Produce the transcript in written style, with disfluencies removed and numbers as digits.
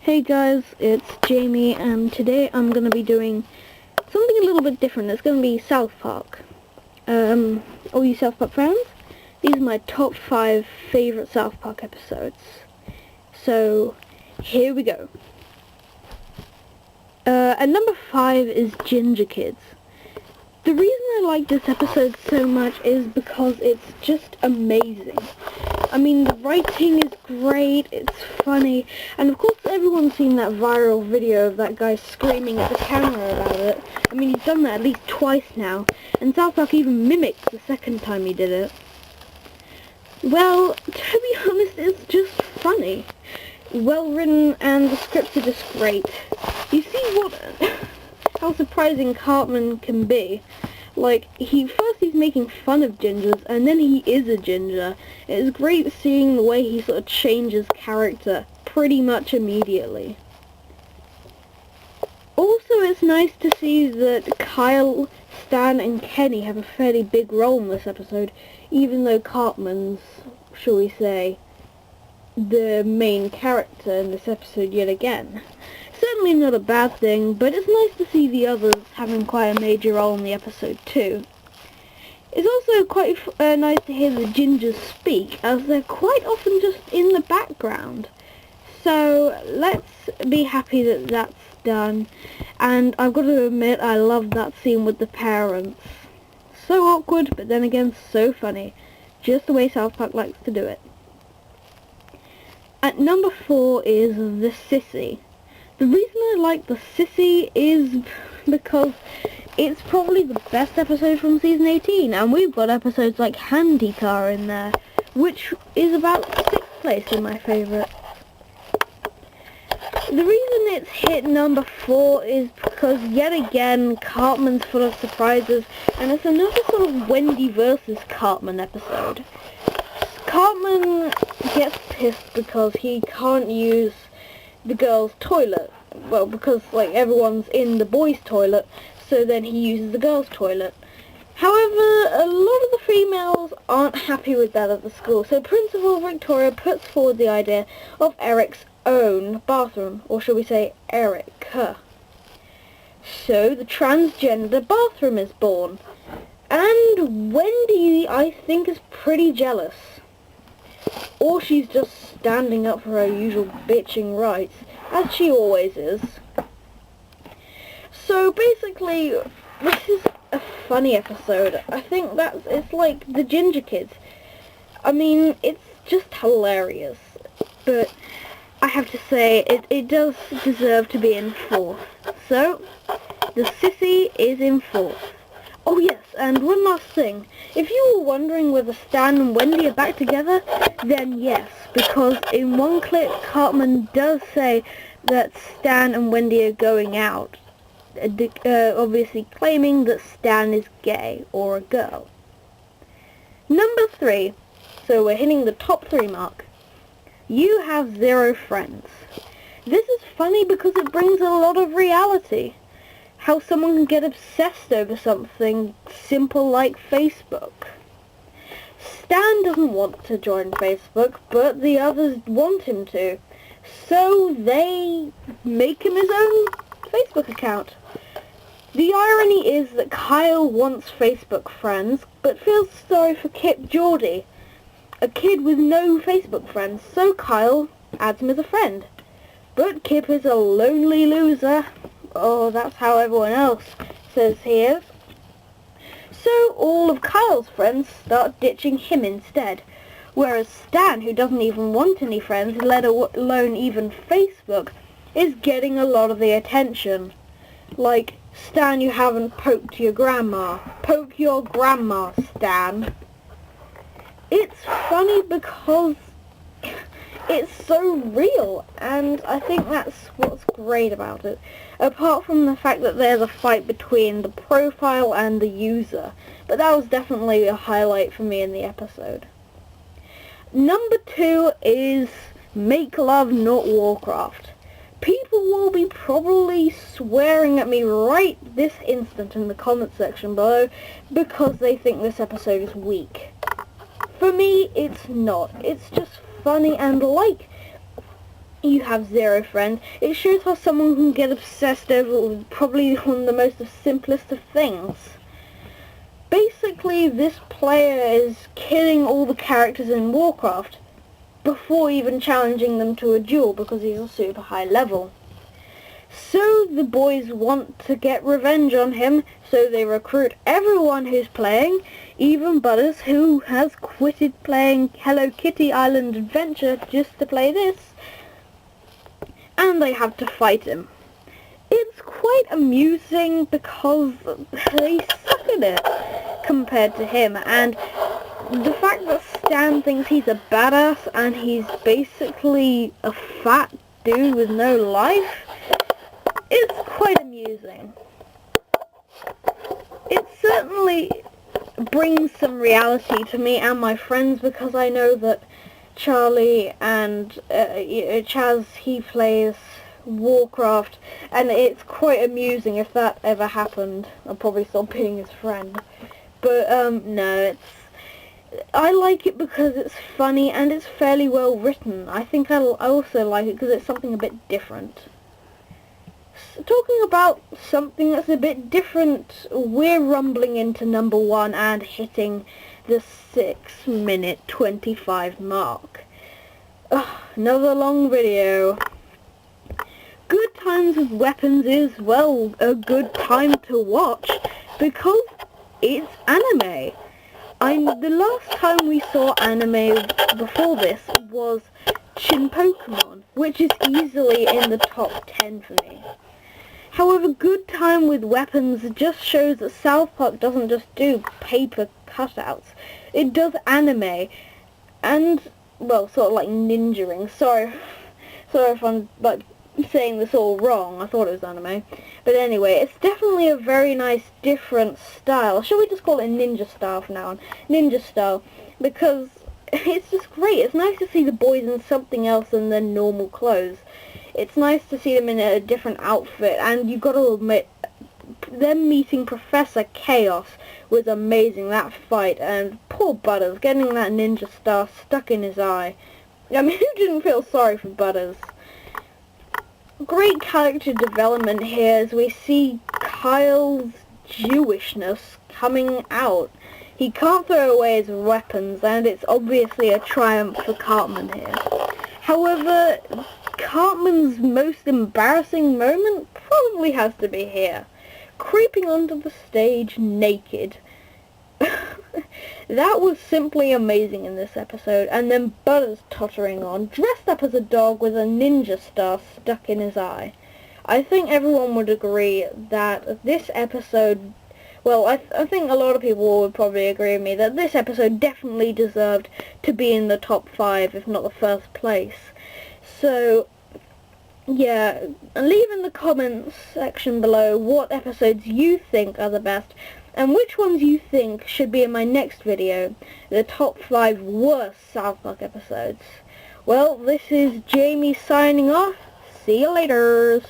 Hey guys, it's Jamie, and today I'm going to be doing something a little bit different. It's going to be South Park. All you South Park fans, these are my top 5 favourite South Park episodes. So, here we go. At number 5 is Ginger Kids. The reason I like this episode so much is because it's just amazing. I mean, the writing is great, it's funny, and of course everyone's seen that viral video of that guy screaming at the camera about it. I mean, he's done that at least twice now, and South Park even mimicked the second time he did it. Well, to be honest, it's just funny. Well written, and the scripts are just great. You see how surprising Cartman can be. Like, he's making fun of gingers, and then he is a ginger. It's great seeing the way he sort of changes character pretty much immediately. Also, it's nice to see that Kyle, Stan, and Kenny have a fairly big role in this episode, even though Cartman's, shall we say, the main character in this episode yet again. Certainly not a bad thing, but it's nice to see the others having quite a major role in the episode too. It's also quite nice to hear the gingers speak, as they're quite often just in the background. So let's be happy that that's done. And I've got to admit, I love that scene with the parents. So awkward, but then again so funny. Just the way South Park likes to do it. At number 4 is The Sissy. The reason I like The Sissy is because it's probably the best episode from season 18, and we've got episodes like Handy Car in there, which is about 6th place in my favourites. The reason it's hit number 4 is because yet again Cartman's full of surprises, and it's another sort of Wendy versus Cartman episode. Cartman gets pissed because he can't use the girls' toilet. Well, because like everyone's in the boys' toilet, so then he uses the girls' toilet. However, a lot of the females aren't happy with that at the school, so Principal Victoria puts forward the idea of Eric's own bathroom, or shall we say Erica. So the transgender bathroom is born, and Wendy, I think, is pretty jealous. Or she's just standing up for her usual bitching rights, as she always is. So basically, this is a funny episode. I think it's like the Ginger Kids. I mean, it's just hilarious. But I have to say, it does deserve to be in 4th. So, The Sissy is in 4th. Oh yes, and one last thing. If you were wondering whether Stan and Wendy are back together, then yes, because in one clip Cartman does say that Stan and Wendy are going out, obviously claiming that Stan is gay or a girl. Number 3, so we're hitting the top 3 mark. You have 0 friends. This is funny because it brings a lot of reality. How someone can get obsessed over something simple like Facebook. Stan doesn't want to join Facebook, but the others want him to, so they make him his own Facebook account. The irony is that Kyle wants Facebook friends, but feels sorry for Kip Geordie, a kid with no Facebook friends, so Kyle adds him as a friend. But Kip is a lonely loser. Oh, that's how everyone else says he is. So all of Kyle's friends start ditching him instead, whereas Stan, who doesn't even want any friends, let alone even Facebook, is getting a lot of the attention. Like, Stan, you haven't poked your grandma. Poke your grandma, Stan. It's funny because it's so real, and I think that's what's great about it. Apart from the fact that there's a fight between the profile and the user, but that was definitely a highlight for me in the episode. Number 2 is Make Love Not Warcraft. People will be probably swearing at me right this instant in the comment section below because they think this episode is weak. For me, it's not. It's just funny, and like you have zero friends. It shows how someone can get obsessed over probably one of the most simplest of things. Basically, this player is killing all the characters in Warcraft before even challenging them to a duel because he's a super high level. So the boys want to get revenge on him, so they recruit everyone who's playing, even Butters, who has quitted playing Hello Kitty Island Adventure just to play this, and they have to fight him. It's quite amusing because they suck at it compared to him, and the fact that Stan thinks he's a badass and he's basically a fat dude with no life, it's quite amusing. It certainly brings some reality to me and my friends because I know that Charlie and Chaz, he plays Warcraft, and it's quite amusing if that ever happened. I'll probably stop being his friend. But no, I like it because it's funny and it's fairly well written. I think I also like it because it's something a bit different. Talking about something that's a bit different, we're rumbling into number 1 and hitting the 6-minute 25 mark. Another long video. Good Times with Weapons is, well, a good time to watch because it's anime. The last time we saw anime before this was Shin Pokemon, which is easily in the top 10 for me. However, Good Time with Weapons just shows that South Park doesn't just do paper cutouts. It does anime, and, well, sort of like ninjaing. Sorry if I'm, like, saying this all wrong. I thought it was anime. But anyway, it's definitely a very nice, different style. Shall we just call it ninja style from now on? Ninja style. Because it's just great. It's nice to see the boys in something else than their normal clothes. It's nice to see them in a different outfit, and you've got to admit, them meeting Professor Chaos was amazing, that fight, and poor Butters, getting that ninja star stuck in his eye. I mean, who didn't feel sorry for Butters? Great character development here as we see Kyle's Jewishness coming out. He can't throw away his weapons, and it's obviously a triumph for Cartman here. However, Cartman's most embarrassing moment probably has to be here. Creeping onto the stage naked. That was simply amazing in this episode, and then Butters tottering on, dressed up as a dog with a ninja star stuck in his eye. I think everyone would agree that this episode, well, I think a lot of people would probably agree with me that this episode definitely deserved to be in the top 5, if not the first place. So, yeah, leave in the comments section below what episodes you think are the best, and which ones you think should be in my next video, the top 5 worst South Park episodes. Well, this is Jamie signing off. See you later.